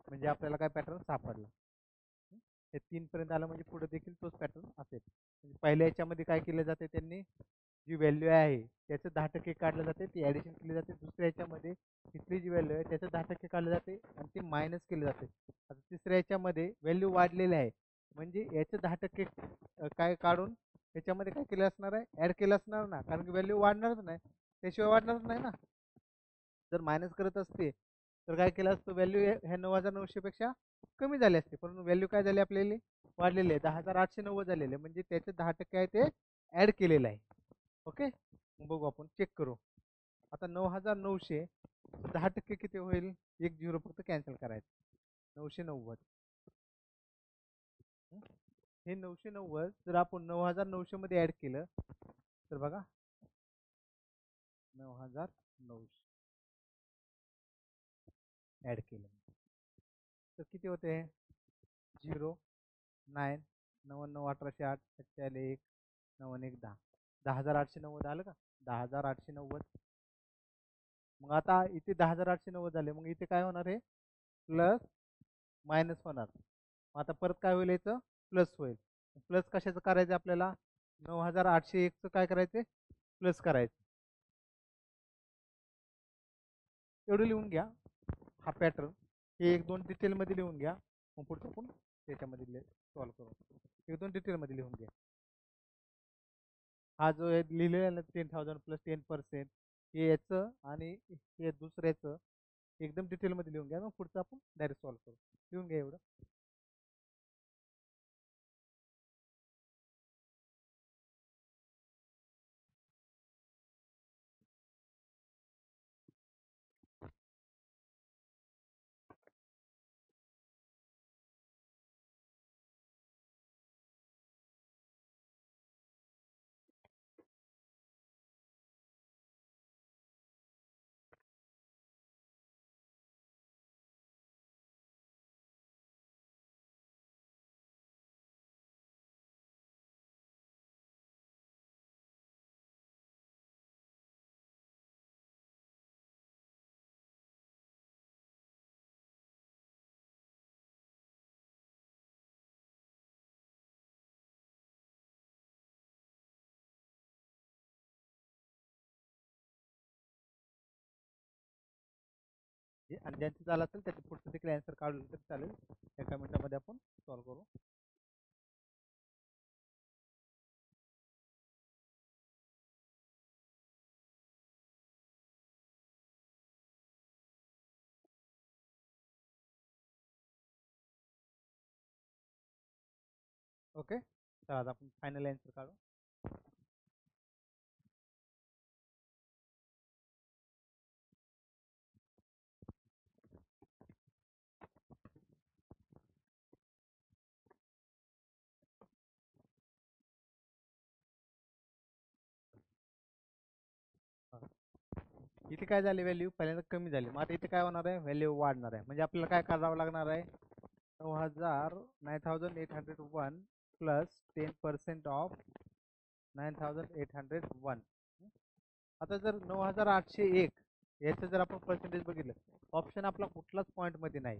म्हणजे आपल्याला काय पॅटर्न सापडला? हे 3 पर्यंत आलं, म्हणजे पुढे देखील तोच पॅटर्न असेल. म्हणजे पहिल्या याच्यामध्ये काय केले जाते? त्यांनी जी व्हॅल्यू आहे त्याचं 10% काढलं जाते, ती ऍडिशन केली जाते. दुसऱ्या याच्यामध्ये तिसरी जी व्हॅल्यू आहे त्याचं 10% काढलं जाते आणि ते मायनस केले जाते. आता तिसऱ्या याच्यामध्ये व्हॅल्यू वाढलेली आहे, म्हणजे याचं 10% काय काढून याच्यामध्ये काय केलं असणार आहे? ऍड केलं असणार ना, कारण की व्हॅल्यू वाढणारच नाही, त्याशिवाय वाढणारच नाही ना. जर मायनस करत असते तर काय केलं असतं? व्हॅल्यू ह्या 9,900 पेक्षा कमी झाले असते, परंतु व्हॅल्यू काय झाली आपल्याला वाढलेली आहे, 10,890 झालेले, म्हणजे त्याचे 10% आहे ते ऍड केलेलं आहे. ओके, बघू आपण चेक करू. आता 9,900 10% किती होईल, एक झिरो फक्त कॅन्सल करायचं, 990. हे 990 जर आपण 9,900 मध्ये ऍड केलं तर बघा, 9,900 ऍड केलं तर किती होते, 09 99 1808 741 91 10, 10,890 आलं का, 10,890. मग आता इथे 10,890 झाले, मग इथे काय होणार आहे, प्लस मायनस होणार. आता परत काय होईल, याचं प्लस होईल. प्लस कशाचं करायचं आपल्याला, 9,801चं काय करायचं, प्लस करायचं. एवढं लिहून घ्या, हा पॅटर्न हे 1-2 डिटेलमध्ये लिहून घ्या, मग पुढचं आपण त्याच्यामध्ये सॉल्व्ह करू. 1-2 डिटेलमध्ये लिहून घ्या. हा जो आहे लिहिलेला आहे ना, 10,000 प्लस 10%, हे याचं आणि हे दुसऱ्याचं एकदम डिटेलमध्ये लिहून घ्या, मग पुढचं आपण डायरेक्ट सॉल्व्ह करू. लिहून घ्या एवढं. आणि ज्यांचं झालं असेल त्याचं पुढचं देखील आन्सर काढलं तरी चालेल, एका मिनिटामध्ये आपण सॉल्व्ह करू. ओके, चला आता आपण फायनल आन्सर काढू. इथे काय झाले, व्हॅल्यू पहिल्यांदा कमी झाली, मग आता इथे काय होणार आहे, व्हॅल्यू वाढणार आहे. म्हणजे आपल्याला काय करावं लागणार आहे, 9,801 प्लस 10% ऑफ 9,801. आता जर 9,801 याचं जर आपण पर्सेंटेज बघितलं, ऑप्शन आपला कुठलाच पॉईंट मध्ये नाही,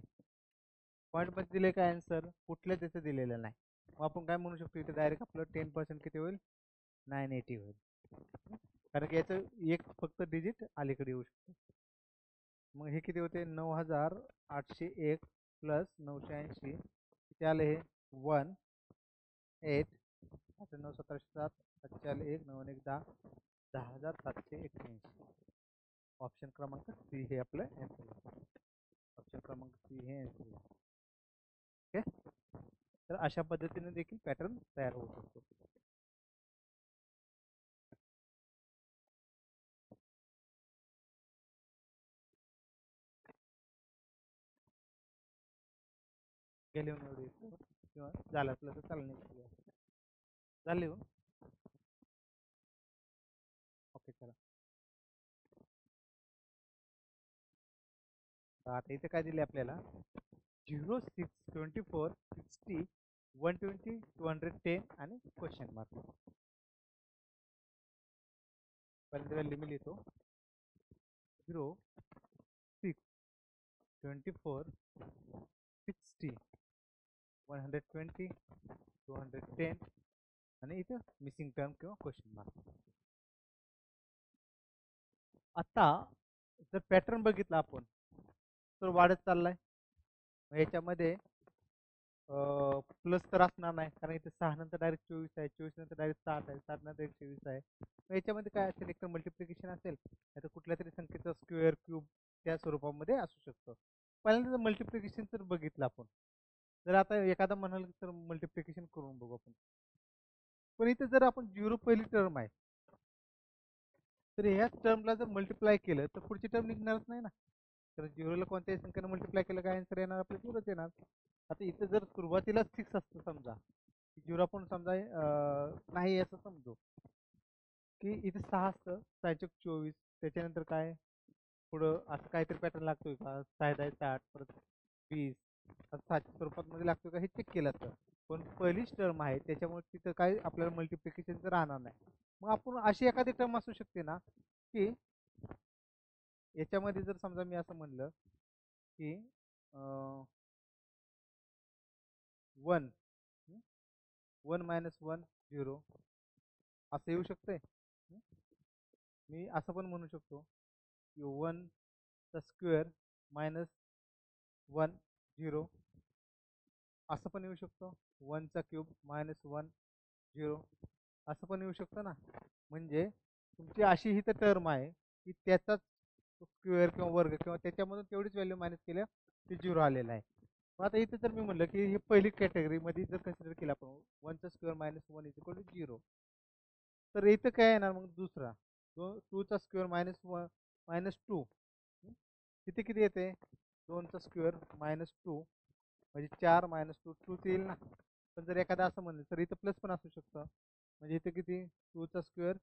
पॉईंट मध्ये दिले काय आन्सर, कुठल्या त्याचं दिलेलं नाही. मग आपण काय म्हणू शकतो, इथे डायरेक्ट आपलं 10% किती होईल, 980 होईल. कारण की याचं एक फक्त डिजिट अलीकडे येऊ शकतो. मग हे किती होते, 9,801 प्लस 980 किती आले, हे 1 8 9 17 7 7 1 9 1 10, 10,781. ऑप्शन क्रमांक सी हे आपलं आन्सर. ऑप्शन क्रमांक सी हे आन्सर. ओके, तर अशा पद्धतीने देखील पॅटर्न तयार होऊ शकतो. गेले एवढे किंवा झालं असलं तर चालणे झालं लिहून. ओके, चला आता इथे काय दिले आपल्याला, 0, 6, 24, 60, 120, 210 आणि क्वेश्चन मार्क. पर्यंत व्हॅल्यू मी लिहितो, 0, 6, 24, 60, 120, 210 आणि इथं मिसिंग टर्म किंवा क्वेश्चन मार्क. आता जर पॅटर्न बघितला आपण तर वाढत चाललाय. याच्यामध्ये प्लस तर असणार नाही, कारण इथे 6 नंतर डायरेक्ट 24 आहे, 24 नंतर डायरेक्ट 7 आहे, 7 नंतर 120 आहे. याच्यामध्ये काय असेल, एक तर मल्टिप्लिकेशन असेल, नाही तर कुठल्या तरी संख्येचा स्क्वेअर क्यूब त्या स्वरूपामध्ये असू शकतं. पहिल्यांदा मल्टिप्लिकेशन जर बघितलं आपण जर आता एखादा म्हणाल तर मल्टिप्लिकेशन करून बघू आपण. पण इथे जर आपण 0 पहिली टर्म आहे, तर ह्याच टर्मला जर मल्टिप्लाय केलं तर पुढची टर्म निघणारच नाही ना. तर 0ला कोणत्याही संख्येने मल्टिप्लाय केलं काय आन्सर येणार आपलं 0च येणार. आता इथे जर सुरुवातीला 6 असतं समजा, 0 आपण समजा नाही असं समजू, की इथे 6 असतं, 6 24, त्याच्यानंतर काय पुढं असं काहीतरी पॅटर्न लागतोय का, 6 परत 20 असं 7च्या स्वरूपात मध्ये लागतोय का हे चेक केलं असतं. पण पहिलीच टर्म आहे त्याच्यामुळे तिथं काय आपल्याला मल्टिप्लिकेशनचं राहणार नाही. मग आपण अशी एखादी टर्म असू शकते ना, की याच्यामध्ये जर समजा मी असं म्हणलं की 1 1 - 1 0 असं येऊ शकतंय. मी असं पण म्हणू शकतो की 1चा स्क्वेअर -1 0 असं पण येऊ शकतो. 1चा क्यूब -1 0 असं पण येऊ शकतं ना. म्हणजे तुमची अशी ही तर टर्म आहे की त्याचाच स्क्वेअर किंवा वर्ग किंवा त्याच्यामधून तेवढीच व्हॅल्यू मायनस केल्या की 0 आलेला आहे. मग आता इथे जर मी म्हटलं की ही पहिली कॅटेगरीमध्ये जर कन्सिडर केलं आपण, 1चा स्क्वेअर -1 = 0, तर इथं काय येणार मग दुसरा 2चा स्क्वेअर -2, तिथे किती येते 2चा स्क्वेअर -2 म्हणजे 4 -2 2 येईल ना. पण जर एखादा असं म्हणलं तर इथं प्लस पण असू शकतं. म्हणजे इथे किती 2चा स्क्वेअर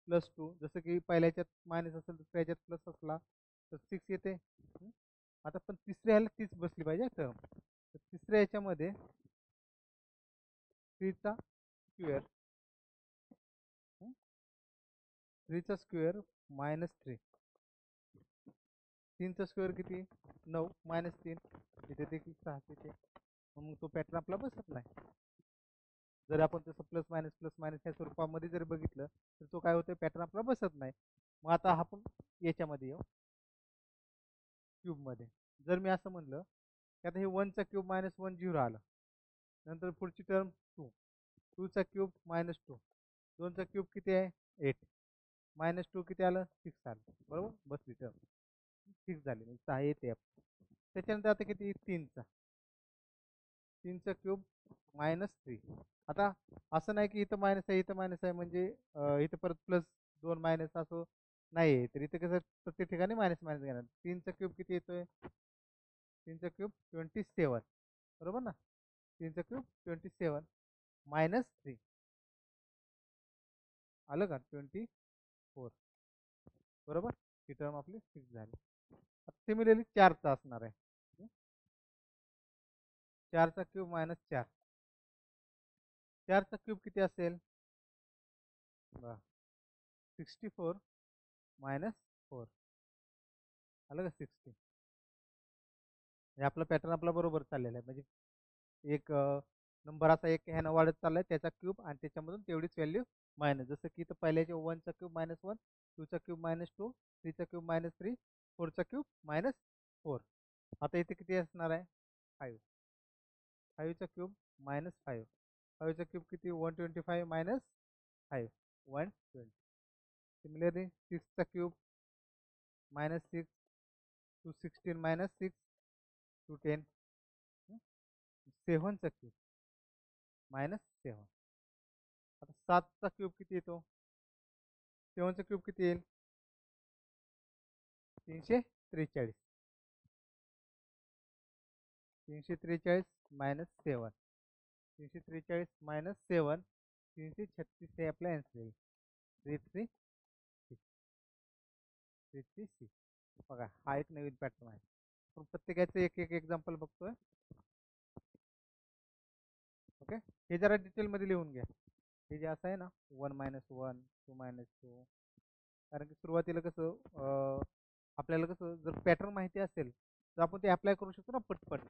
+2, जसं की पहिल्याच्यात मायनस असेल दुसऱ्या ह्याच्यात प्लस असला तर 6 येते. आता पण तिसऱ्या ह्याला तीच बसली पाहिजे टर्म. तर तिसऱ्या ह्याच्यामध्ये 3चा स्क्वेअर 3चा स्क्वेअर -3, 3चा स्क्वेअर किती 9 -3 इथे देखील 6 येते. मग तो पॅटर्न आपला बसत नाही. जर आपण तसं प्लस मायनस ह्या स्वरूपामध्ये जर बघितलं तर तो काय होतं पॅटर्न आपला बसत नाही. मग आता आपण याच्यामध्ये येऊ क्यूबमध्ये. जर मी असं म्हणलं की आता हे 1चा क्यूब -1 0 आलं, नंतर पुढची टर्म 2चा क्यूब -2, 2चा क्यूब किती आहे 8, -2 किती आलं 6 आलं, बरोबर बसली टर्म 6 झाली म्हणजे 6 येते. त्याच्यानंतर आता किती 3चा क्यूब -3. आता असं नाही की इथं मायनस आहे इथं मायनस आहे म्हणजे इथं परत +2 मायनस असं नाही आहे. तर इथं कसं प्रत्येक ठिकाणी मायनस मायनस घेणार. 3चा क्यूब किती येतोय 3चा क्यूब 27, बरोबर ना. 3चा क्यूब 27 -3 आलं का 24, बरोबर. ही टर्म आपली फिक्स झाली. आता सिमिलरली 4चा असणार आहे. 4चा क्यूब -4, 4चा क्यूब किती असेल 64 -4 आलं का 60. हे आपला पॅटर्न आपला बरोबर चाललेला आहे. म्हणजे एक नंबर असा एक ह्यानं वाढत चाललाय त्याचा क्यूब आणि त्याच्यामधून तेवढीच व्हॅल्यू मायनस, जसं की इथं पहिल्याचे 1चा क्यूब -1, 2चा क्यूब -2, 3चा क्यूब -3, 4चा क्यूब -4. आता इथे किती असणार आहे 5, 5चा क्यूब -5, 5चा क्यूब किती 125 -5 120. सिमिलरली 6चा क्यूब -6, 216 -6 210. 7चा क्यूब -7. आता 7चा क्यूब किती येतो 7चा क्यूब किती येईल 343, 343 -7, 343 -7, 336 हे आपला आन्सर येईल. 336, 336. बघा हा एक नवीन पॅटर्न आहे. आपण प्रत्येकाचं एक एक एक्झाम्पल बघतोय. ओके, हे जरा डिटेलमध्ये लिहून घ्या. हे जे असं आहे ना 1 - 1, 2 - 2, कारण की सुरुवातीला कसं आपल्याला कसं जर पॅटर्न माहिती असेल तर आपण ते अप्लाय करू शकतो ना पटपट.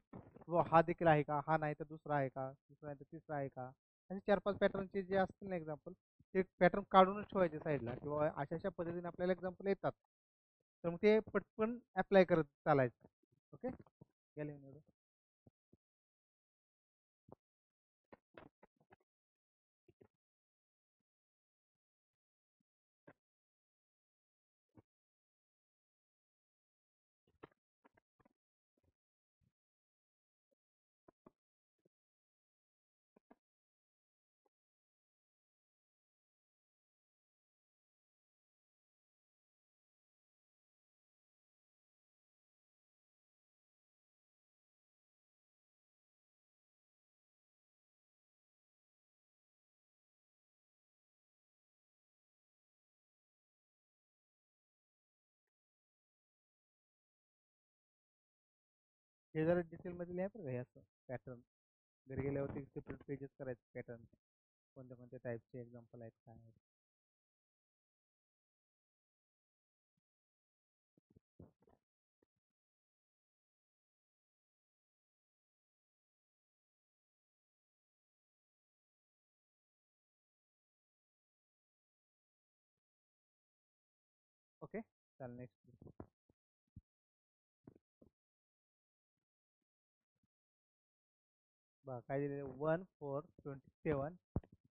व हा देखील आहे का, हा नाही तर दुसरा आहे का, दुसरा नाही तर तिसरा आहे का, असे 4-5 पॅटर्नचे जे असतील ना एक्झाम्पल, ते पॅटर्न काढूनच ठेवायचे साईडला किंवा अशा अशा पद्धतीने आपल्याला एक्झाम्पल येतात. तर मग ते पटकन अप्लाय करत चालायचं. ओके, गेले. हे जरा डिटेलमध्ये लिहा बरं का, हे असं पॅटर्न घरी गेल्यावरती सेपरेट पेजेस करायचे पॅटर्न, कोणत्या कोणत्या टाईपचे एक्झाम्पल आहेत काय आहेत. ओके, चालेल नेक्स्ट. बघा काय दिलेलं आहे, 1 4 27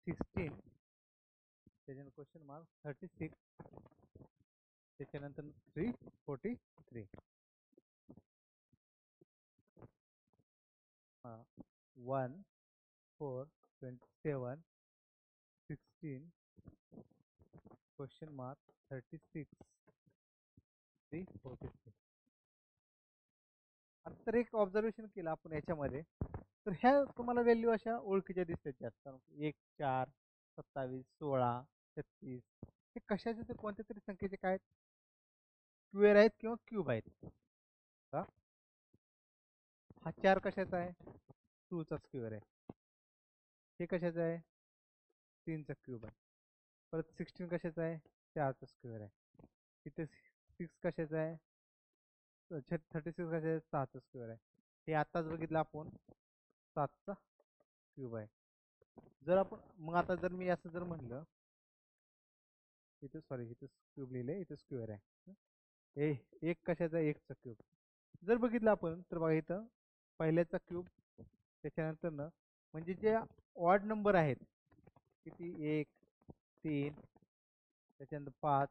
16, त्याच्यानंतर क्वेश्चन मार्क 36, त्याच्यानंतर 343. 1 4 27 16 क्वेश्चन मार्क 36 343. आता तर एक ऑब्झर्वेशन केलं आपण याच्यामध्ये, तर ह्या तुम्हाला व्हॅल्यू अशा ओळखीच्या दिसतात जास्त. 1 4 27 16 36, हे कशाचे ते कोणत्या तरी संख्येचे काय स्क्वेअर आहेत किंवा क्यूब आहेत का? हा 4 कशाचा आहे? 2 चा स्क्वेअर आहे. हे कशाचं आहे? 3 चा क्यूब आहे. परत 16 कशाचा आहे? 4 चा स्क्वेअर आहे. इथे 6 कशाचा आहे? 36 कशाचा आहे? 6 चा स्क्वेअर आहे. हे आताच बघितलं आपण 7 चा क्यूब आहे. जर आपण मग आता जर मी असं जर म्हणलं, इथे सॉरी इथे क्यूब लिहिले, इथे स्क्वेअर आहे. हे एक कशाचा? 1 चा क्यूब. जर बघितलं आपण तर बघा इथं पहिल्याचा क्यूब, त्याच्यानंतर ना म्हणजे जे ऑड नंबर आहेत किती, 1 3, त्याच्यानंतर 5,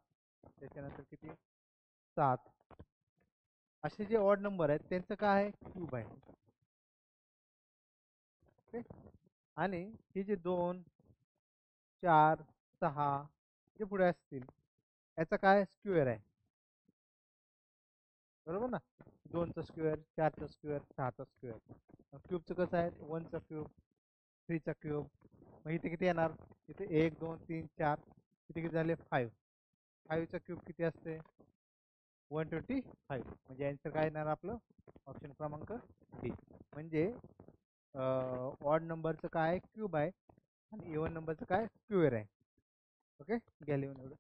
त्याच्यानंतर किती 7, असे जे ऑड नंबर आहेत त्यांचं काय आहे? क्यूब आहे. ओके, आणि हे जे 2 4 6 जे पुढे असतील याचा काय? स्क्वेअर आहे, बरोबर ना. 2 चा स्क्वेअर, 4 चा स्क्वेअर, 6 चा स्क्वेअर. क्यूबचं कसं आहे? 1 चा क्यूब, 3 चा क्यूब. मग इथे किती येणार? इथे 1 2 3 4, इथे किती झाले? 5. 5 चा क्यूब किती असते? 125. म्हणजे आन्सर काय येणार आपलं? ऑप्शन क्रमांक डी. म्हणजे ऑड नंबरचं काय? क्यूब आहे, आणि इव्हन नंबरचं काय? स्क्वेअर आहे. ओके, घ्या लिहून एवढं.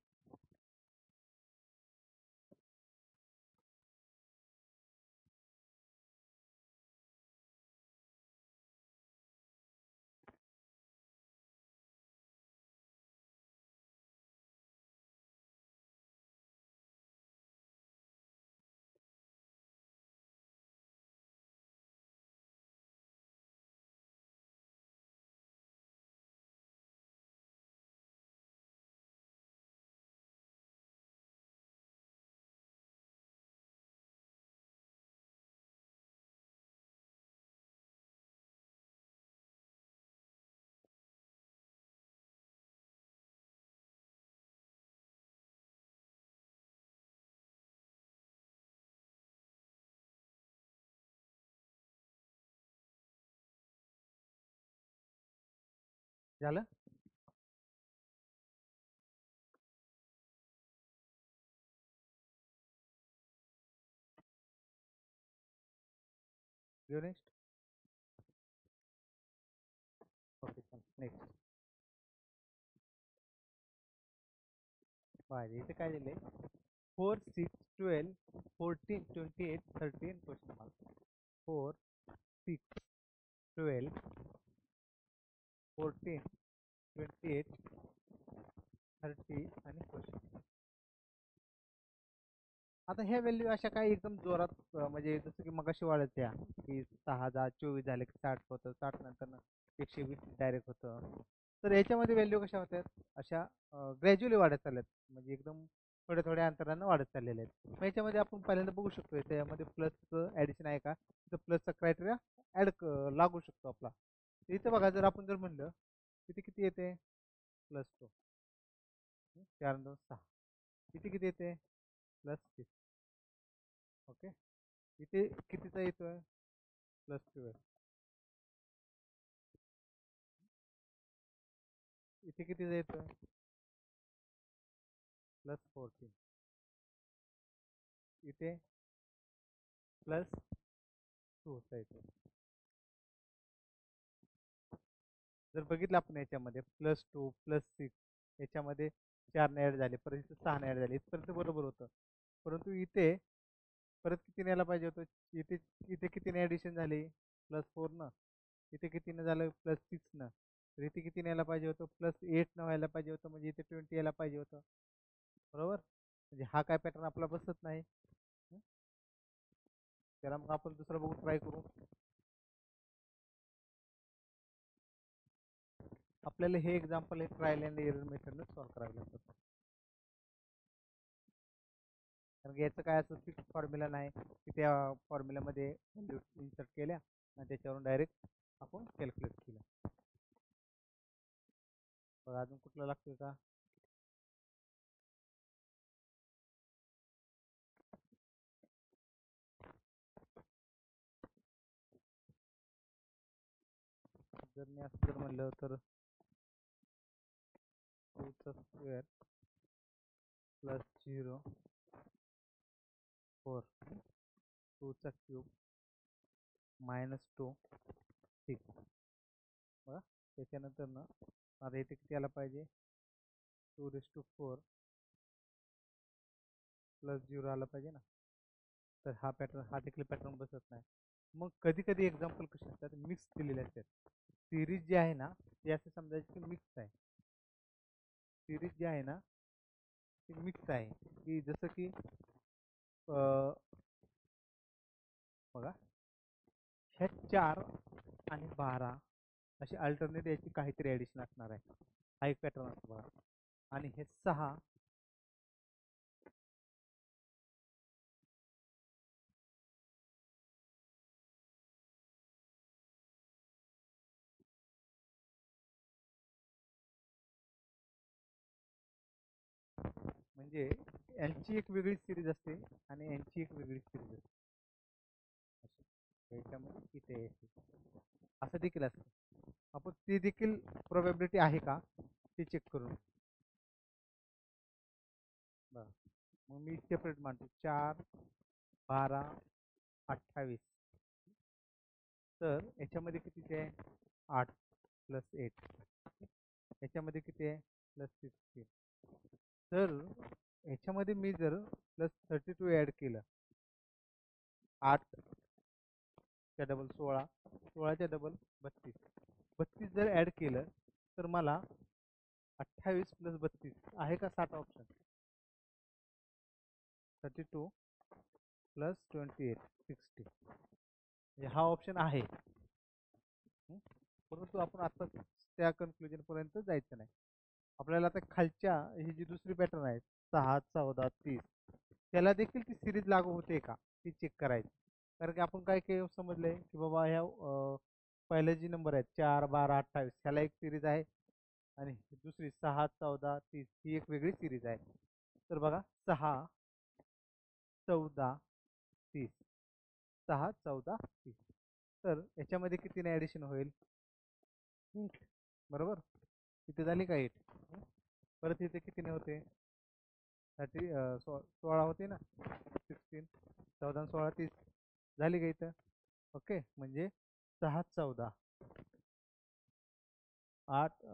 झालं? घेऊ नेक्स्ट. Okay, next. पाहिजे इथे काय दिले? 4 6 12 14 28 13 क्वेश्चन मार्क. 4 6 12 14 28 30 आणि क्वेश्चन. आता ह्या व्हॅल्यू अशा काही एकदम जोरात म्हणजे जसं की मगाशी वाढत त्या की 6024 झाले की 60 होतं, 60 नंतर 120 डायरेक्ट होतं. तर याच्यामध्ये व्हॅल्यू कशा होत्यात? अशा ग्रॅज्युअली वाढत चालल्यात, म्हणजे एकदम थोड्या थोड्या अंतरानं वाढत चाललेल्या आहेत. मग याच्यामध्ये आपण पहिल्यांदा बघू शकतो त्यामध्ये प्लसचं ॲडिशन आहे का, तर प्लसचा क्रायटेरिया लागू शकतो आपला. इथं बघा, जर आपण जर म्हणलं तिथे किती येते? +2, 4 2 6. इथे किती येते? +6. ओके, इथे कितीचा येतोय? +12. इथे कितीचा येतोय? +14. इथे +12. टू होता येतो. जर बघितलं आपण याच्यामध्ये +2 +6 याच्यामध्ये 4 ऍड झाले, परत इथे 6 ऍड झाले, इथपर्यंत बरोबर होतं. परंतु इथे परत किती न्यायला पाहिजे होतं? इथे इथे किती ऍडिशन झाली? +4 न. इथे कितीनं झालं? +6 न. तर इथे किती न्यायला पाहिजे होतं? +8 न व्हायला पाहिजे होतं, म्हणजे इथे 20 यायला पाहिजे होतं. बरोबर? म्हणजे हा काय पॅटर्न आपला बसत नाही. त्याला मग आपण दुसरा बघून ट्राय करू. आपल्याला हे एक्झाम्पल हे ट्रायल अँड एरर मेथडनं सॉल्व्ह करावे लागतात. कारण याचं काय असं फिक्स फॉर्म्युला नाही की त्या फॉर्म्युल्यामध्ये व्हॅल्यू इन्सर्ट केल्या आणि त्याच्यावरून डायरेक्ट आपण कॅल्क्युलेट केलं. बघा अजून कुठलं लागतोय का? जर मी असं जर म्हणलं तर 2² + 0 4 2³ -2 6. बघा त्याच्यानंतर ना आता इथे किती आला पाहिजे? 2⁴ +0 आला पाहिजे ना. तर हा पॅटर्न, हा देखील पॅटर्न बसत नाही. मग कधी कधी एक्झाम्पल कसे असतात, मिक्स दिलेले असतात. सिरीज जी आहे ना ती असं समजायची की मिक्स आहे. सिरीज जी आहे ना ती मिक्स आहे, की जसं की बघा ह्या 4 आणि 12 अशी अल्टरनेट याची काहीतरी ॲडिशन असणार आहे. हा एक पॅटर्न असतो बघा. आणि हे 6 म्हणजे यांची एक वेगळी सिरीज असते आणि यांची एक वेगळी सिरीज असते. याच्यामध्ये इथे असं देखील असतं. आपण ते देखील प्रोबॅबिलिटी आहे का ते चेक करून बघा. मग मी सेपरेट मांडतो. 4 12 28. तर याच्यामध्ये कितीचे आहे? 8 + 8. याच्यामध्ये किती आहे? +16. तर याच्यामध्ये मी जर +32 ॲड केलं, 8 च्या डबल 16, 16च्या डबल 32, 32 जर ॲड केलं तर मला 28 + 32 आहे का 60 ऑप्शन? 32 + 28 60. म्हणजे हा ऑप्शन आहे. परंतु आपण आता त्या कन्क्लुजन पर्यंत जायचं नाही. आपल्याला आता खालच्या ही जी दुसरी पॅटर्न आहे 6 14 30, त्याला देखील ती सिरीज लागू होते का ती चेक करायची. कारण की आपण काय काय समजलंय की बाबा ह्या पहिले जी नंबर आहेत 4 12 28 ह्याला एक सिरीज आहे आणि दुसरी 6 14 30 ही एक वेगळी सिरीज आहे. तर बघा 6 14 30, 6 14 30. तर याच्यामध्ये कितीने ॲडिशन होईल? 8. बरोबर. इथे झाली का 8? परत इथे कितीने होते? 16 होते ना. 16 14 16 30 झाली का इथं? ओके. म्हणजे 6 14 8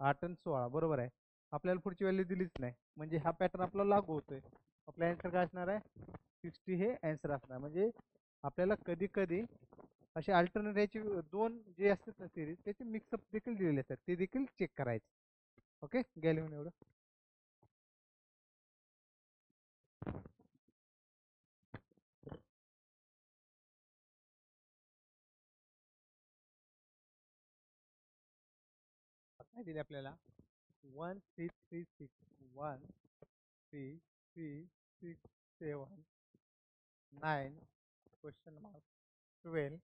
8 आणि 16 बरोबर आहे. आपल्याला पुढची व्हॅल्यू दिलीच नाही, म्हणजे हा पॅटर्न आपला लागू होतोय. आपला अँसर काय असणार आहे? 60 हे अँसर असणार. म्हणजे आपल्याला कधी कधी असे अल्टरनेट याचे दोन जे असतात ना सिरीज त्याचे मिक्सअप देखील दिलेले असतात, ते देखील चेक करायचे. ओके, घ्या लिहून एवढं. काय दिले आपल्याला? 1 3 3 6 1 3 3 6 7 9 क्वेश्चन मार्क 12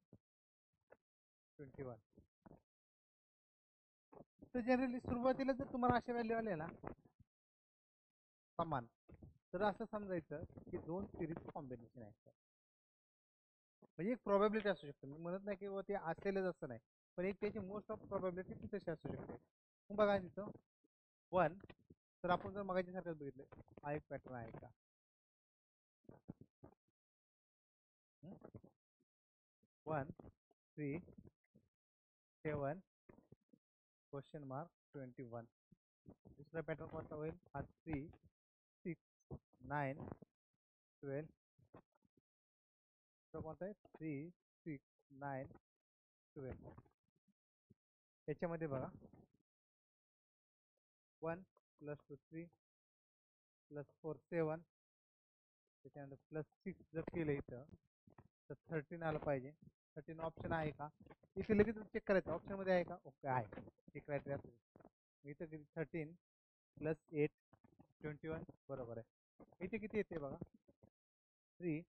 21. तर जनरली सुरुवातीला जर तुम्हाला अशा व्हॅल्यू आल्या ना समान, तर असं समजायचं की दोन सिरीज कॉम्बिनेशन आहे. म्हणजे एक प्रोबॅबिलिटी असू शकते. मी म्हणत नाही की ते असेलच असं नाही, पण एक त्याची मोस्ट ऑफ प्रोबॅबिलिटी ती तशी असू शकते. मग बघा तिथं 1, तर आपण जर मगाच्या सारखं बघितलं हा एक पॅटर्न आहे का? 1 3 7 क्वेश्चन मार्क 21. दुसरा पॅटर्न कोणता होईल? हा 3 6 9 12. दुसरा कोणता आहे? 3 6 9 12. याच्यामध्ये बघा 1 + 2 3 + 4 7. त्याच्यानंतर +6 जर केलं इथं तर 13 आलं पाहिजे. 13 ऑप्शन आहे का? इथे लगेच चेक करायचं ऑप्शनमध्ये आहे का? ओके आहे. हे क्रायटेरिया इथं किती? 13 + 8 21 बरोबर आहे. इथे किती येते बघा? 3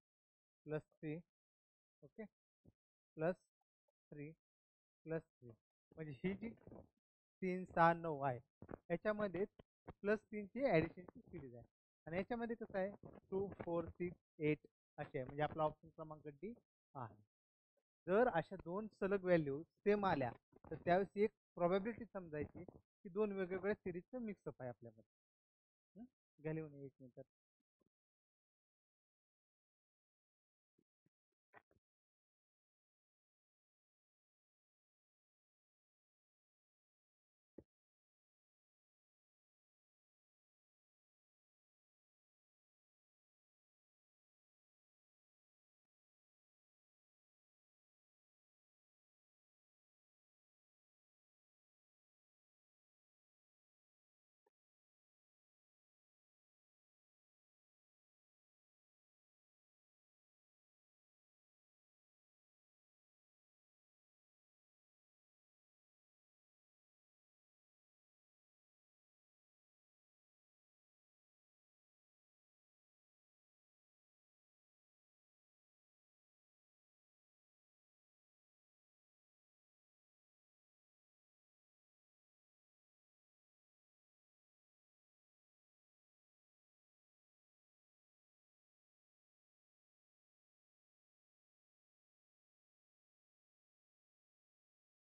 + 3 ओके +3 +3 म्हणजे ही जी 3 6 9 आहे याच्यामध्ये +3ची ॲडिशनची सिरीज आहे. आणि याच्यामध्ये कसं आहे 2 4 6 8 असे आहे. म्हणजे आपला ऑप्शन क्रमांक डी आहे. जर अशा दोन सलग व्हॅल्यू सेम आल्या तर त्यावेळेस एक प्रोबॅबिलिटी समजायची की दोन वेगवेगळ्या सिरीजचं मिक्सअप आहे आपल्यामध्ये. घ्या लिहून 1 मिनिटात.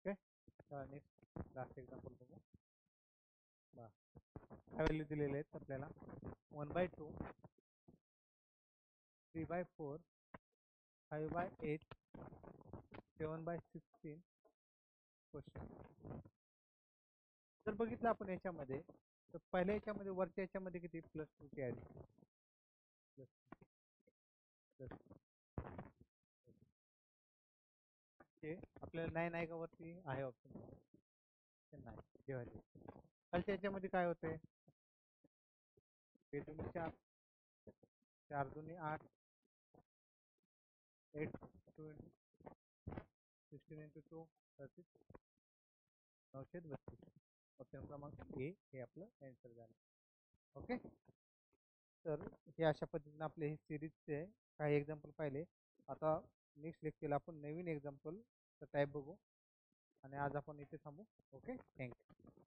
ओके नेक्स्ट लास्ट एक्झाम्पल बघू. काय व्हॅल्यू दिलेले आहेत आपल्याला? 1/2 3/4 5/8 7/16 क्वेश्चन. जर बघितलं आपण याच्यामध्ये तर पहिल्या याच्यामध्ये वरच्या याच्यामध्ये किती? +2ची ॲडिशन आपल्याला 9 आहे का वरती? आहे ऑप्शन नाही जेव्हा खालच्या याच्यामध्ये काय होते? 4 4 2 8 8 2 16 × 2 36 932. ऑप्शन क्रमांक ए हे आपलं आन्सर झालं. ओके तर हे अशा पद्धतीने आपले हे सिरीजचे काही एक्झाम्पल पाहिले. आता नेक्स्ट लेक्चरला आपण नवीन एक्झाम्पल टाईप बघू आणि आज आपण इथे थांबू. Okay thank you.